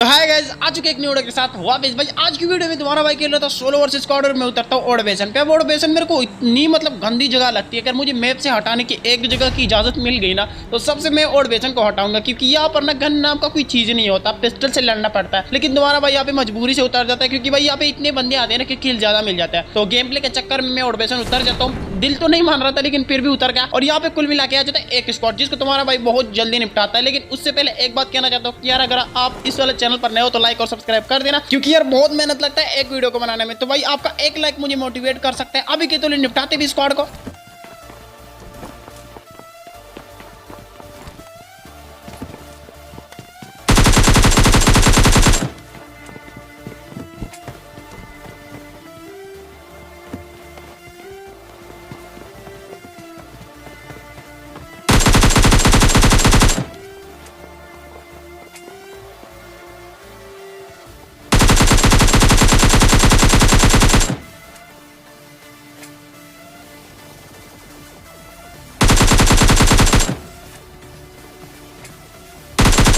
तो hi guys, आ चुके एक न्यू वीडियो के साथ वापस। भाई आज की वीडियो में तुम्हारा भाई खेल रहा था सोलो वर्सेस स्क्वाड और मैं उतरता हूँ ओड बेसन पे। अब ओड बेसन मेरे को इतनी गंदी जगह लगती है। अगर मुझे मैप से हटाने की एक जगह की इजाजत मिल गई ना तो सबसे मैं ओड बेसन को हटाऊंगा, क्योंकि यहाँ पर ना गन नाम का कोई चीज नहीं होता, पिस्टल से लड़ना पड़ता है। लेकिन तुम्हारा भाई यहाँ पे मजबूरी से उतर जाता है, क्योंकि भाई यहाँ पे इतने बंदे आते हैं ना कि किल ज्यादा मिल जाता है। तो गेम प्ले के चक्कर में मैं ओड बेसन उतर जाता हूँ। दिल तो नहीं मान रहा था लेकिन फिर भी उतर गया। और यहाँ पे कुल मिला के आ जाता है एक स्क्वाड, जिसको तुम्हारा भाई बहुत जल्दी निपटाता है। लेकिन उससे पहले एक बात कहना चाहता हूँ कि यार अगर आप इस वाले चैनल पर नए हो तो लाइक और सब्सक्राइब कर देना, क्योंकि यार बहुत मेहनत लगता है एक वीडियो को बनाने में। तो भाई आपका एक लाइक मुझे मोटिवेट कर सकता है। अभी के तो निपटाते भी स्क्वाड को।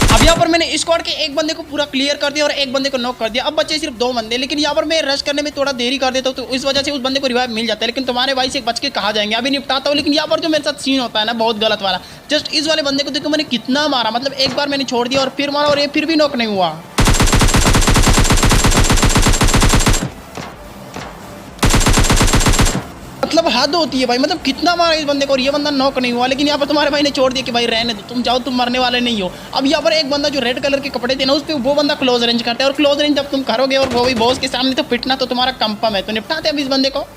अब यहाँ पर मैंने स्क्वाड के एक बंदे को पूरा क्लियर कर दिया और एक बंदे को नॉक कर दिया। अब बचे सिर्फ दो बंदे, लेकिन यहाँ पर मैं रश करने में थोड़ा देरी कर देता हूँ, तो इस वजह से उस बंदे को रिवाइव मिल जाता है। लेकिन तुम्हारे भाई से बच के कहा जाएंगे, अभी निपटाता हूँ। लेकिन यहाँ पर जो मेरे साथ सीन होता है ना बहुत गलत वाला, जस्ट इस वाले बंदे को देखो मैंने कितना मारा। मतलब एक बार मैंने छोड़ दिया और फिर मारा और ये फिर भी नॉक नहीं हुआ। मतलब हद होती है भाई, मतलब कितना मारा इस बंदे को और ये बंदा नॉक नहीं हुआ। लेकिन यहाँ पर तुम्हारे भाई ने छोड़ दिया कि भाई रहने दो, तुम जाओ, तुम मरने वाले नहीं हो। अब यहाँ पर एक बंदा जो रेड कलर के कपड़े थे ना, उस पर वो बंदा क्लोज रेंज करता है। और क्लोज रेंज जब तुम करोगे और वो भी बॉस के सामने, तो पिटना तो तुम्हारा कंफर्म है। तो निपटाते अब इस बंदे को।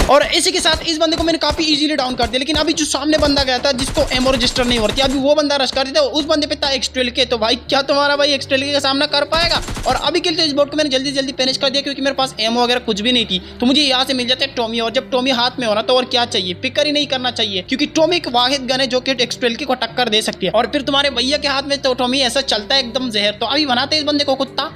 और इसी के साथ इस बंदे को मैंने काफी इजीली डाउन कर दिया। लेकिन अभी जो सामने बंदा गया था जिसको एमओ रजिस्टर नहीं होती, अभी वो बंदा रश कर दिया था। उस बंदे पे था एक्सट्रेल के। तो भाई क्या तुम्हारा भाई एक्सट्रेल के का सामना कर पाएगा? और अभी के लिए इस बोर्ड को मैंने जल्दी जल्दी फिनिश कर दिया, क्योंकि मेरे पास एमओ वगैरह कुछ भी नहीं थी। तो मुझे यहाँ से मिल जाता है टॉमी, और जब टॉमी हाथ में हो ना तो और क्या चाहिए, फिक्र ही नहीं करना चाहिए, क्योंकि टॉमी एक वाहिद गन है जो कि एक्सट्रेल की को टक्कर दे सकती है। और फिर तुम्हारे भैया के हाथ में तो टॉमी ऐसा चलता है एकदम जहर। तो अभी बनाते हैं इस बंदे को कुत्ता।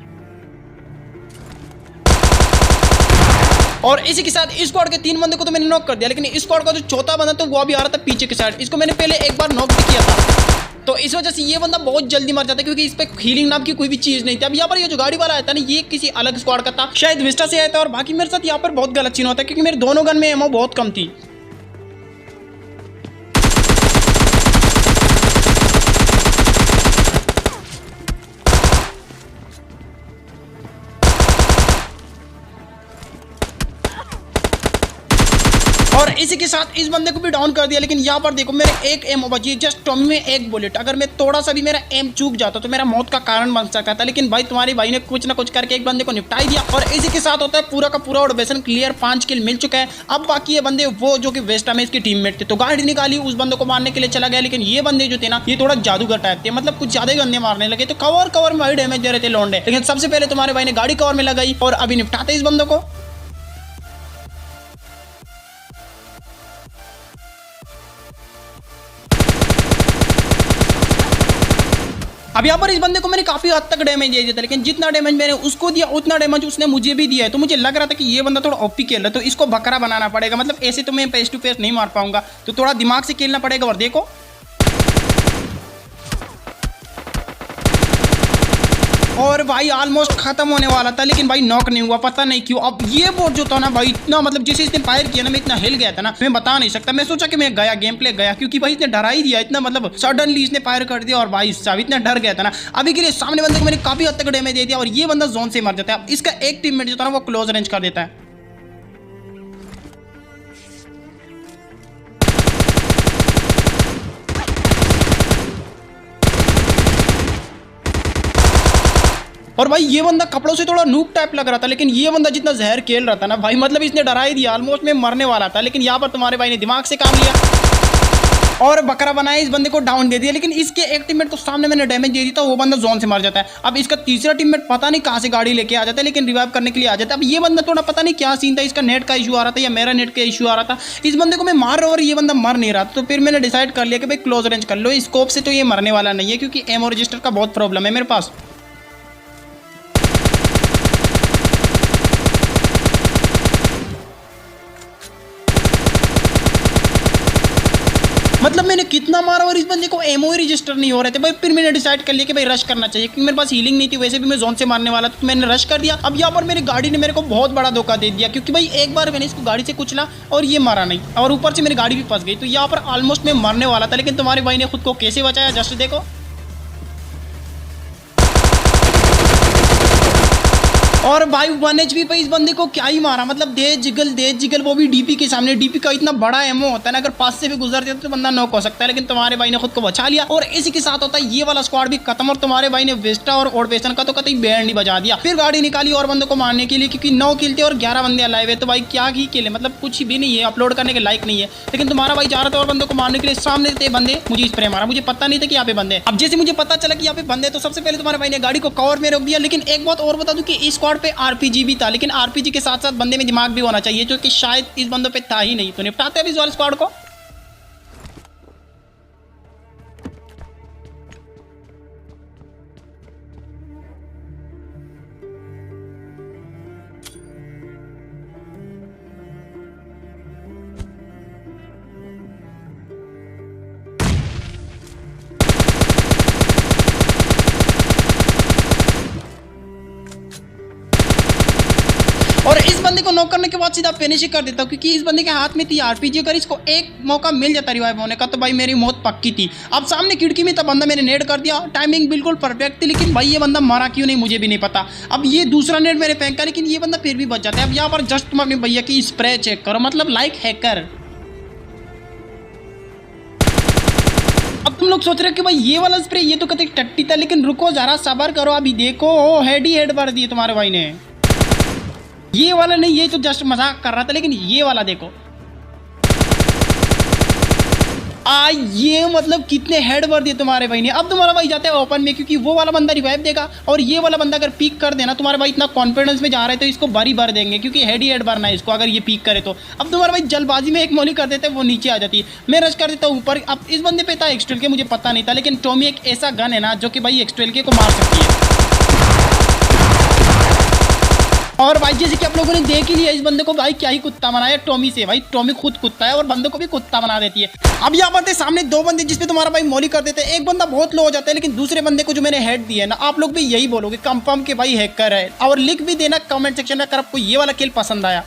और इसी के साथ स्क्वाड के तीन बंदे को तो मैंने नॉक कर दिया। लेकिन स्क्वाड का जो चौथा बंदा था वो अभी आ रहा था पीछे के साइड। इसको मैंने पहले एक बार नॉक भी किया था, तो इस वजह से ये बंदा बहुत जल्दी मर जाता है, क्योंकि इस पे हीलिंग नाम की कोई भी चीज नहीं थी। अब यहाँ पर ये जो गाड़ी वाला आया था ना, ये किसी अलग स्क्वाड का था, शायद विस्टा से आया था। और बाकी मेरे साथ यहाँ पर बहुत गलत सीन होता है, क्योंकि मेरे दोनों गन में एमओ बहुत कम थी। और इसी के साथ इस बंदे को भी डाउन कर दिया। लेकिन यहाँ पर देखो मेरे एक एम बची, जस्ट टॉमी में एक बुलेट। अगर मैं थोड़ा सा भी मेरा एम चूक जाता तो मेरा मौत का कारण बन सकता था। लेकिन भाई तुम्हारे भाई ने कुछ ना कुछ करके एक बंदे को निपटाई दिया। और इसी के साथ होता है पूरा का पूरा ऑर्डर क्लियर, 5 किल मिल चुका है। अब बाकी ये बंदे वो जो कि वेस्टा में इसके टीममेट थे, तो गाड़ी निकाली, उस बंदे को मारने के लिए चला गया। लेकिन ये बंदे जो थे ना, ये थोड़ा जादूगर टाइप थे, मतलब कुछ ज्यादा ही गंदे मारने लगे। तो कवर में भाई डैमेज दे रहे थे लौंडे। लेकिन सबसे पहले तुम्हारे भाई ने गाड़ी कवर में लगाई और अभी निपटाते इस बंदों को। अब यहाँ पर इस बंदे को मैंने काफी हद तक डैमेज दे दिया था। लेकिन जितना डैमेज मैंने उसको दिया उतना डैमेज उसने मुझे भी दिया है। तो मुझे लग रहा था कि ये बंदा थोड़ा ओपी खेल रहा है, तो इसको बकरा बनाना पड़ेगा। मतलब ऐसे तो मैं फेस टू फेस नहीं मार पाऊंगा, तो थोड़ा दिमाग से खेलना पड़ेगा। और देखो और भाई ऑलमोस्ट खत्म होने वाला था, लेकिन भाई नॉक नहीं हुआ, पता नहीं क्यों। अब ये बोर्ड जो था ना भाई, इतना मतलब जैसे इसने फायर किया ना, मैं इतना हिल गया था ना, मैं बता नहीं सकता। मैं सोचा कि मैं गया, गेम प्ले गया, क्योंकि भाई इसने डरा ही दिया इतना, मतलब सडनली इसने फायर कर दिया। और भाई साहब इतना डर गया था ना। अभी के लिए सामने बंदे को मैंने काफी हद तक डैमेज दे दिया और ये बंदा जोन से मर जाता है। अब इसका एक टीममेट जो था ना वो क्लोज रेंज कर देता है। और भाई ये बंदा कपड़ों से थोड़ा नूक टाइप लग रहा था, लेकिन ये बंदा जितना जहर खेल रहा था ना भाई, मतलब इसने डरा ही दिया। ऑलमोस्ट मैं मरने वाला था, लेकिन यहाँ पर तुम्हारे भाई ने दिमाग से काम लिया और बकरा बनाया, इस बंदे को डाउन दे दिया। लेकिन इसके एक टीममेट को सामने मैंने डैमेज दे दिया था, वो बंदा जोन से मर जाता है। अब इसका तीसरा टीममेट पता नहीं कहाँ से गाड़ी लेके आ जाता है, लेकिन रिवाइव करने के लिए आ जाता है। अब ये बंदा थोड़ा पता नहीं क्या सीन था, इसका नेट का इशू आ रहा था या मेरा नेट का इशू आ रहा था। इस बंदे को मैं मार रहा हूँ और ये बंदा मर नहीं रहा था। तो फिर मैंने डिसाइड कर लिया कि भाई क्लोज रेंज कर लो, स्कोप से तो ये मरने वाला नहीं है, क्योंकि एमओ रजिस्टर का बहुत प्रॉब्लम है मेरे पास। मतलब मैंने कितना मारा और इस बंदे को एमओ रजिस्टर नहीं हो रहे थे भाई। फिर मैंने डिसाइड कर लिया कि भाई रश करना चाहिए, क्योंकि मेरे पास हीलिंग नहीं थी, वैसे भी मैं जोन से मारने वाला था, तो मैंने रश कर दिया। अब यहाँ पर मेरी गाड़ी ने मेरे को बहुत बड़ा धोखा दे दिया, क्योंकि भाई एक बार मैंने इसको गाड़ी से कुचला और ये मारा नहीं, और ऊपर से मेरी गाड़ी भी फंस गई। तो यहाँ पर ऑलमोस्ट मैं मरने वाला था, लेकिन तुम्हारे भाई ने खुद को कैसे बचाया जस्ट देखो। और भाई 1 HP पे इस बंदे को क्या ही मारा, मतलब दे जिगल वो भी डीपी के सामने। डीपी का इतना बड़ा एमओ होता है ना, अगर पास से भी गुजर जाता तो बंदा नॉक हो सकता है, लेकिन तुम्हारे भाई ने खुद को बचा लिया। और इसी के साथ होता है ये वाला स्क्वाड भी खत्म, और तुम्हारे भाई ने वेस्टा और ओडबेसन का तो कतई बैंड नहीं बजा दिया। फिर गाड़ी निकाली और बंदों को मारने के लिए, क्योंकि 9 किल थे और 11 बंदे अलाइव है। तो भाई क्या ही किल है, मतलब कुछ भी नहीं है, अपलोड करने के लायक नहीं है। लेकिन तुम्हारा भाई जा रहा था और बंदों को मारने के लिए, सामने थे बंदे, मुझे स्प्रे मारा, मुझे पता नहीं था कि यहाँ पे बंदे। अब जैसे मुझे पता चला कि यहाँ पे बंदे, तो सबसे पहले तुम्हारे भाई ने गाड़ी को कवर में रोक दिया। लेकिन एक बात और बता दूं कि इस स्क्वाड पे आरपीजी था, लेकिन आरपीजी के साथ साथ बंदे में दिमाग भी होना चाहिए, जो कि शायद इस बंदों पे था ही नहीं। तो निपटाते हैं इस वाले स्क्वाड को। और इस बंदे को नॉक करने के बाद सीधा फिनिश ही कर देता हूँ, क्योंकि इस बंदे के हाथ में थी आरपीजी। अगर इसको एक मौका मिल जाता रिवाइव होने का, तो भाई मेरी मौत पक्की थी। अब सामने खिड़की में था बंदा, मैंने नेट कर दिया, टाइमिंग बिल्कुल परफेक्ट थी। लेकिन भाई ये बंदा मारा क्यों नहीं मुझे भी नहीं पता। अब ये दूसरा नेट मैंने फेंका, लेकिन ये बंदा फिर भी बच जाता है। अब यहाँ पर जस्ट तुम अपने भैया की स्प्रे चेक करो, मतलब लाइक हैकर। अब तुम लोग सोच रहे हो कि भाई ये वाला स्प्रे ये तो कतई टट्टी था, लेकिन रुको जरा सबर करो, अभी देखो हेड ही हेड भर दिए तुम्हारे भाई ने। ये वाला नहीं, ये तो जस्ट मजाक कर रहा था, लेकिन ये वाला देखो ये मतलब कितने हेड भर दिए तुम्हारे भाई ने। अब तुम्हारा भाई जाता है ओपन में, क्योंकि वो वाला बंदा रिवाइव देगा, और ये वाला बंदा अगर पीक कर देना, तुम्हारे भाई इतना कॉन्फिडेंस में जा रहे, तो इसको बारी भर देंगे, क्योंकि हेड ही हेड भरना है इसको अगर ये पीक करे तो। अब तुम्हारे भाई जल्दबाजी में एक मोली कर देते हैं, वो नीचे आ जाती है, मैं रश कर देता हूँ ऊपर। अब इस बंदे पे था एक्सट्रेल के, मुझे पता नहीं था, लेकिन टॉमी एक ऐसा गन है ना जो कि भाई एक्सट्रेल के को मार सकती है। और भाई जैसे कि आप लोगों ने देख ही लिया, इस बंदे को भाई क्या ही कुत्ता बनाया टॉमी से। भाई टॉमी खुद कुत्ता है और बंदे को भी कुत्ता बना देती है। अब यहाँ पर थे सामने 2 बंदे, जिसपे तुम्हारा भाई मौली कर देते हैं। एक बंदा बहुत लो हो जाता है, लेकिन दूसरे बंदे को जो मैंने हेड दिया है ना, आप लोग भी यही बोलोगे कंफर्म के भाई हैकर है। और लिख भी देना कमेंट सेक्शन में अगर आपको ये वाला किल पसंद आया।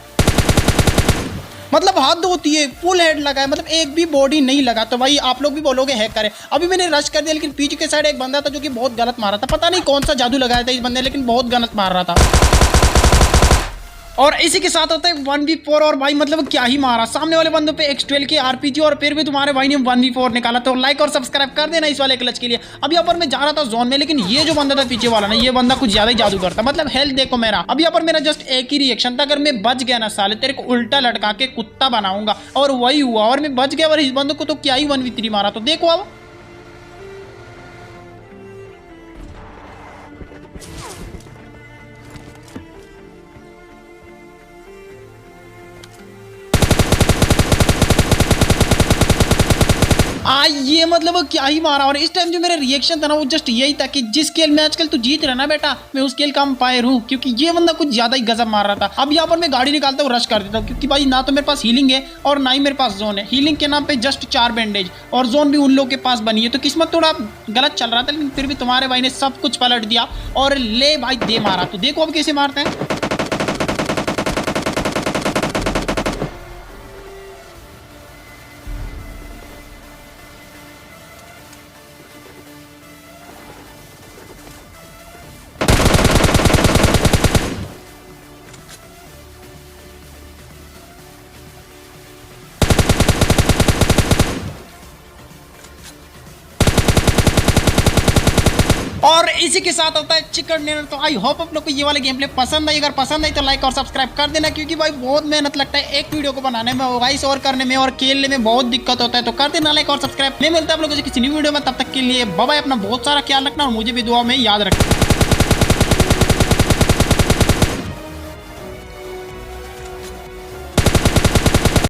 मतलब हाथ होती है, फुल हेड लगा है, मतलब एक भी बॉडी नहीं लगा, तो भाई आप लोग भी बोलोगे हैकर है। अभी मैंने रश कर दिया, लेकिन पीछे के साइड एक बंदा था जो कि बहुत गलत मारा था। पता नहीं कौन सा जादू लगाया था इस बंदे, लेकिन बहुत गलत मार रहा था। और इसी के साथ होता है 1v4, और भाई मतलब क्या ही मारा सामने वाले बंदों पे एक्स12 के आरपीजी, और फिर भी तुम्हारे भाई ने 1v4 निकाला। तो लाइक और सब्सक्राइब कर देना इस वाले क्लच के लिए। अब यहाँ पर मैं जा रहा था जोन में, लेकिन ये जो बंदा था पीछे वाला ना, ये बंदा कुछ ज्यादा ही जादू करता, मतलब हेल्थ देखो मेरा। अब यहाँ पर मेरा जस्ट एक ही रिएक्शन था, अगर मैं बच गया ना साले तेरे को उल्टा लटका के कुत्ता बनाऊंगा, और वही हुआ, और मैं बच गया। और इस बंदे को तो क्या ही 1v3 मारा, तो देखो अब। ये मतलब क्या ही मारा। और इस टाइम जो मेरा रिएक्शन था ना, वो जस्ट यही था कि जिस खेल में आजकल तू जीत रहा ना बेटा, मैं उस खेल का अंपायर हूँ, क्योंकि ये बंदा कुछ ज्यादा ही गजब मार रहा था। अब यहाँ पर मैं गाड़ी निकालता हूँ, रश कर देता हूँ, क्योंकि भाई ना तो मेरे पास हीलिंग है और ना ही मेरे पास जोन है। हीलिंग के नाम पे जस्ट 4 बैंडेज, और जोन भी उन लोगों के पास बनी है। तो किस्मत थोड़ा गलत चल रहा था, लेकिन फिर भी तुम्हारे भाई ने सब कुछ पलट दिया और ले भाई दे मारा। तो देखो अब कैसे मारते हैं। और इसी के साथ होता है चिकन डिनर। तो आई होप आप लोग को ये वाला गेम प्ले पसंद आई। अगर पसंद आई तो लाइक और सब्सक्राइब कर देना, क्योंकि भाई बहुत मेहनत लगता है एक वीडियो को बनाने में, वॉइस ओवर करने में और खेलने में बहुत दिक्कत होता है। तो कर देना लाइक और सब्सक्राइब। नहीं मिलता आप लोगों से किसी न्यू वीडियो में, तब तक के लिए बाय बाय। अपना बहुत सारा ख्याल रखना और मुझे भी दुआ में याद रखना।